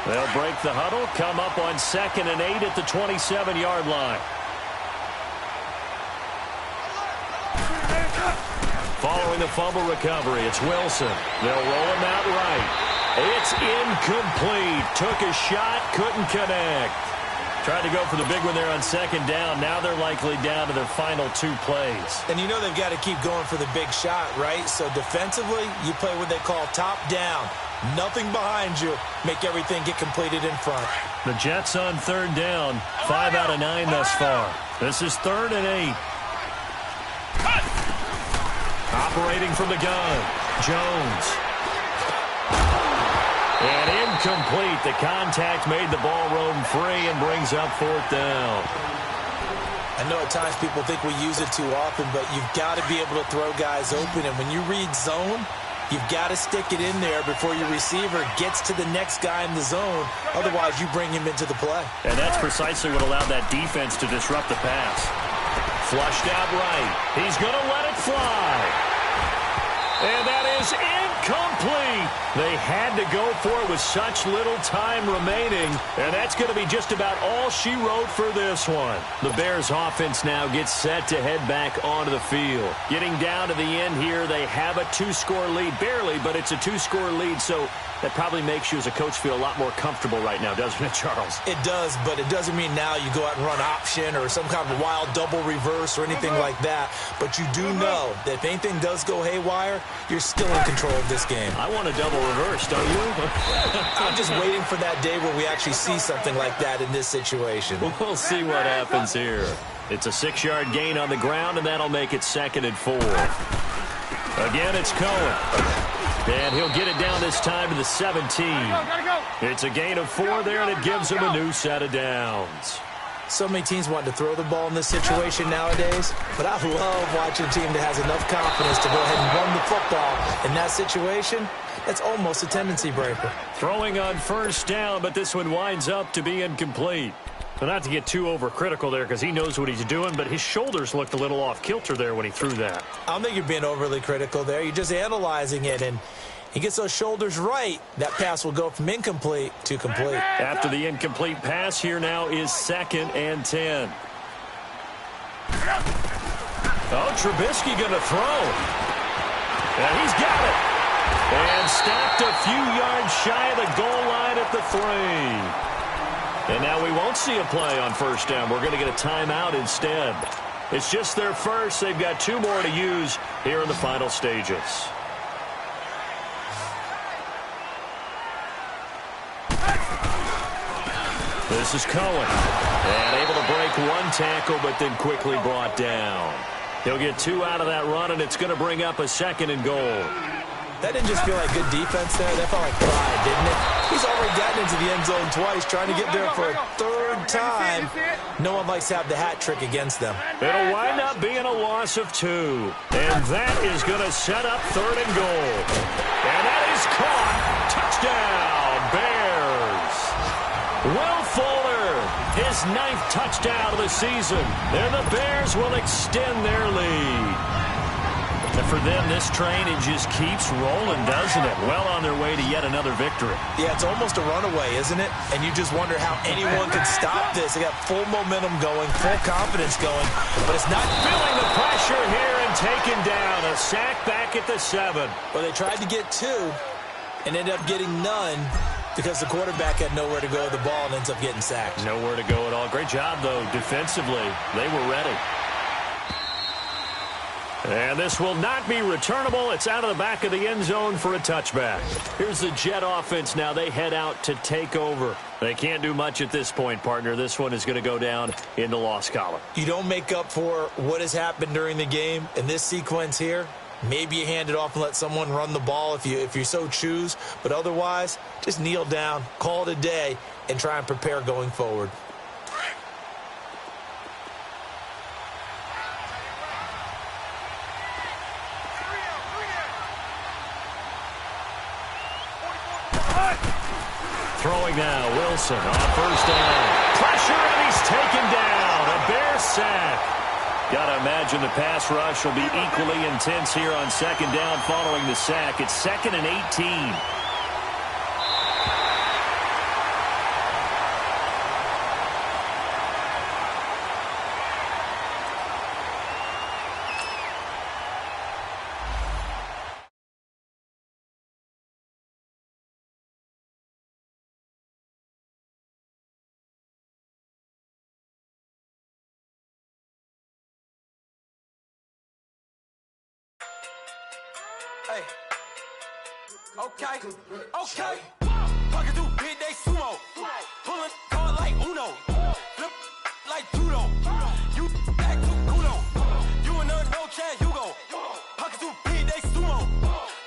They'll break the huddle, come up on 2nd and 8 at the 27-yard line. Following the fumble recovery, it's Wilson. They'll roll him out right. It's incomplete. Took a shot, couldn't connect. Tried to go for the big one there on 2nd down. Now they're likely down to their final 2 plays. And you know they've got to keep going for the big shot, right? So defensively, you play what they call top down. Nothing behind you. Make everything get completed in front. The Jets on 3rd down. 5 out of 9 thus far. This is 3rd and 8. Operating from the gun, Jones. And incomplete. The contact made the ball roam free and brings up 4th down. I know at times people think we use it too often, but you've got to be able to throw guys open. And when you read zone, you've got to stick it in there before your receiver gets to the next guy in the zone. Otherwise, you bring him into the play. And that's precisely what allowed that defense to disrupt the pass. Flushed out right. He's going to let it fly. And that is incomplete. Complete. They had to go for it with such little time remaining, and that's going to be just about all she wrote for this one. The Bears offense now gets set to head back onto the field. Getting down to the end here, they have a 2-score lead. Barely, but it's a 2-score lead, so that probably makes you as a coach feel a lot more comfortable right now, doesn't it, Charles? It does, but it doesn't mean now you go out and run option or some kind of wild double reverse or anything like that. But you do know that if anything does go haywire, you're still in control of this game. I want a double reverse, don't you? I'm just waiting for that day where we actually see something like that in this situation. We'll see what happens here. It's a 6-yard gain on the ground, and that'll make it 2nd and 4. Again, it's Cohen. And he'll get it down this time to the 17. Gotta go. It's a gain of 4 there, and it gives him a new set of downs. So many teams want to throw the ball in this situation nowadays, but I love watching a team that has enough confidence to go ahead and run the football. In that situation, that's almost a tendency breaker. Throwing on 1st down, but this one winds up to be incomplete. Well, not to get too overcritical there because he knows what he's doing, but his shoulders looked a little off kilter there when he threw that. I don't think you're being overly critical there. You're just analyzing it, and he gets those shoulders right. That pass will go from incomplete to complete. After the incomplete pass, here now is 2nd and 10. Oh, Trubisky going to throw. And he's got it. And stopped a few yards shy of the goal line at the 3. And now we won't see a play on 1st down. We're going to get a timeout instead. It's just their first. They've got 2 more to use here in the final stages. This is Cohen. And able to break 1 tackle, but then quickly brought down. He'll get 2 out of that run, and it's going to bring up a 2nd and goal. That didn't just feel like good defense there. That felt like pride, didn't it? He's already gotten into the end zone twice, trying to get there for a 3rd time. No one likes to have the hat trick against them. It'll wind up being a loss of 2. And that is going to set up 3rd and goal. And that is caught. Touchdown, Bears. Will Fuller, his 9th touchdown of the season. And the Bears will extend their lead. And for them, this train, it just keeps rolling, doesn't it? Well on their way to yet another victory. Yeah, it's almost a runaway, isn't it? And you just wonder how anyone could stop this. They got full momentum going, full confidence going, but it's not feeling the pressure here and taken down. A sack back at the 7. Well, they tried to get 2 and ended up getting none because the quarterback had nowhere to go with the ball and ends up getting sacked. Nowhere to go at all. Great job, though, defensively. They were ready. And this will not be returnable. It's out of the back of the end zone for a touchback. Here's the Jet offense now. They head out to take over. They can't do much at this point, partner. This one is going to go down in the loss column. You don't make up for what has happened during the game in this sequence here. Maybe you hand it off and let someone run the ball if you so choose. But otherwise, just kneel down, call it a day, and try and prepare going forward. Throwing now, Wilson on 1st down. Pressure, and he's taken down. A Bear sack. Got to imagine the pass rush will be equally intense here on 2nd down following the sack. It's 2nd and 18. Hey. Okay. Pocket through big day sumo. Pulling card like Uno. Flip like judo. You act too kudo. You and no chance, you go. Pocket through big day sumo.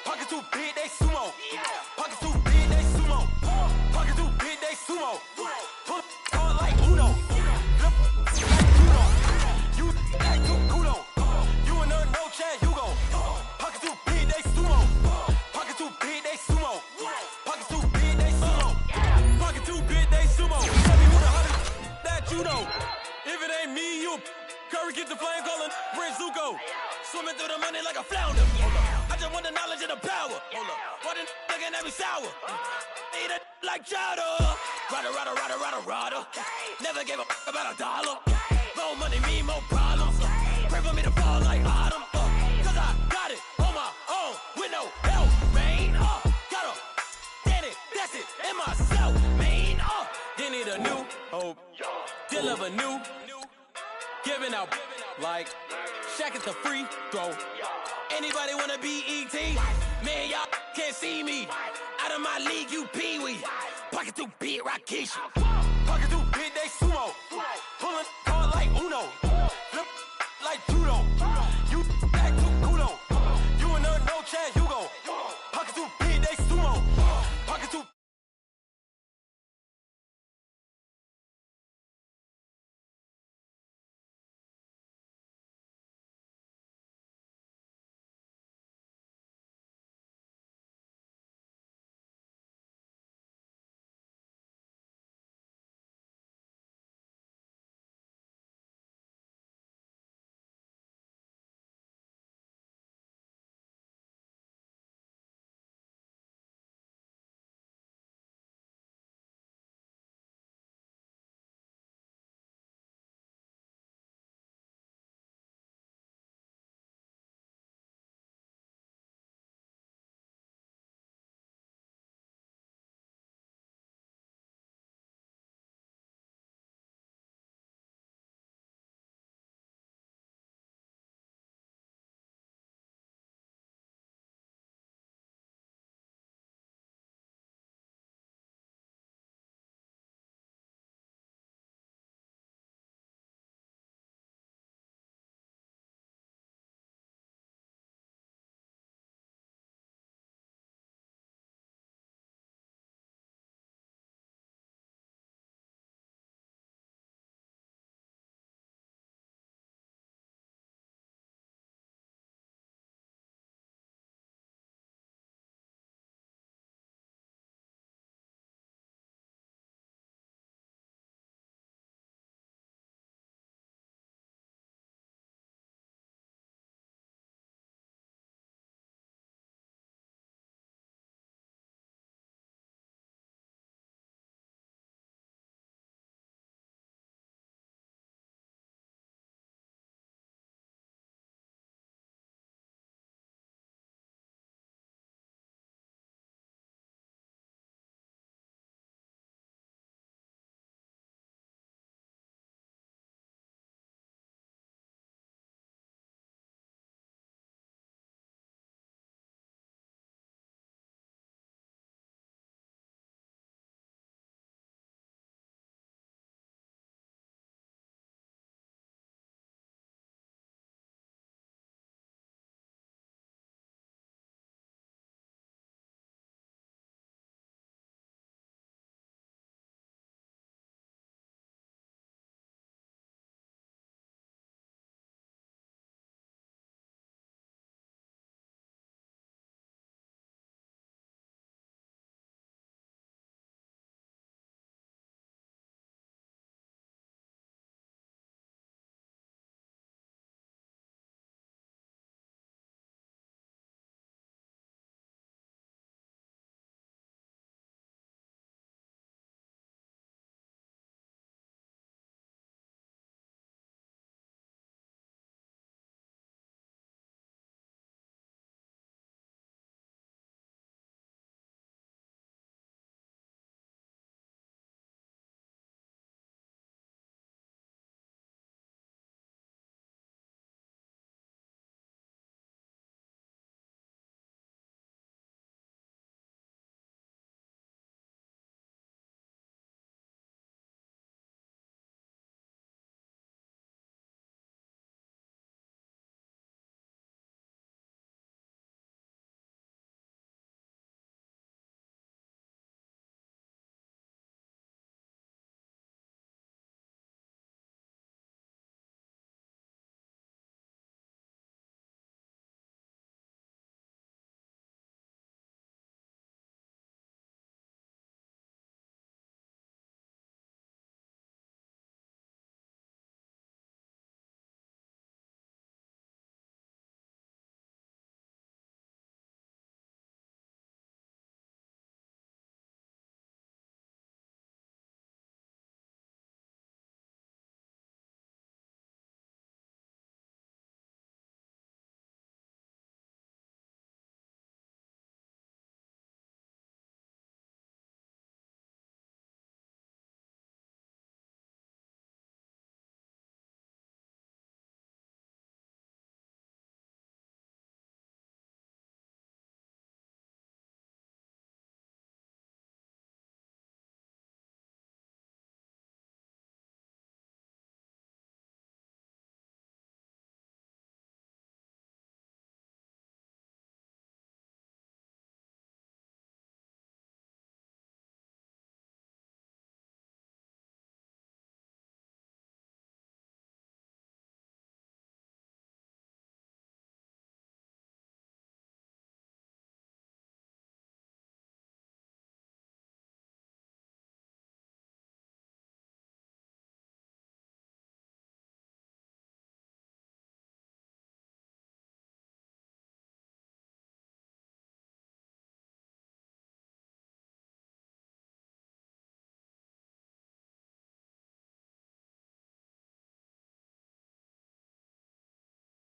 Pocket through big day sumo. Pocket through big day sumo. Pocket through big day sumo. Pull card like Uno. Flip like judo. You act too kudo. You and no chance, you go. Pocket through big day sumo. Pocket through big day sumo. Pocket through big day sumo. Pocket through big day sumo. Tell me who the 100 that you know. If it ain't me, you Curry get the flame calling. Brent Zuko. Swimming through the money like a flounder. just want the knowledge and the power. Hold up. What the looking at me sour? Eat it like chowder. Rada. Never gave a about $1. More money mean more problems. Pray for me to fall like autumn. Cause I got it on my own with no help, man. Gotta stand it, that's it, in myself, man. They need a new hope. Deliver new. Giving out like Shaq at the free throw. Anybody wanna be ET? Man, y'all can't see me. Out of my league, you pee-wee. Pocket too big, Rakesh. Pocket too big, they sumo. Pulling hard like Uno. Flip like judo. You act too kudo. You and her, no chance, you go. Pocket too big, they sumo. Pocket too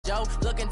Joe looking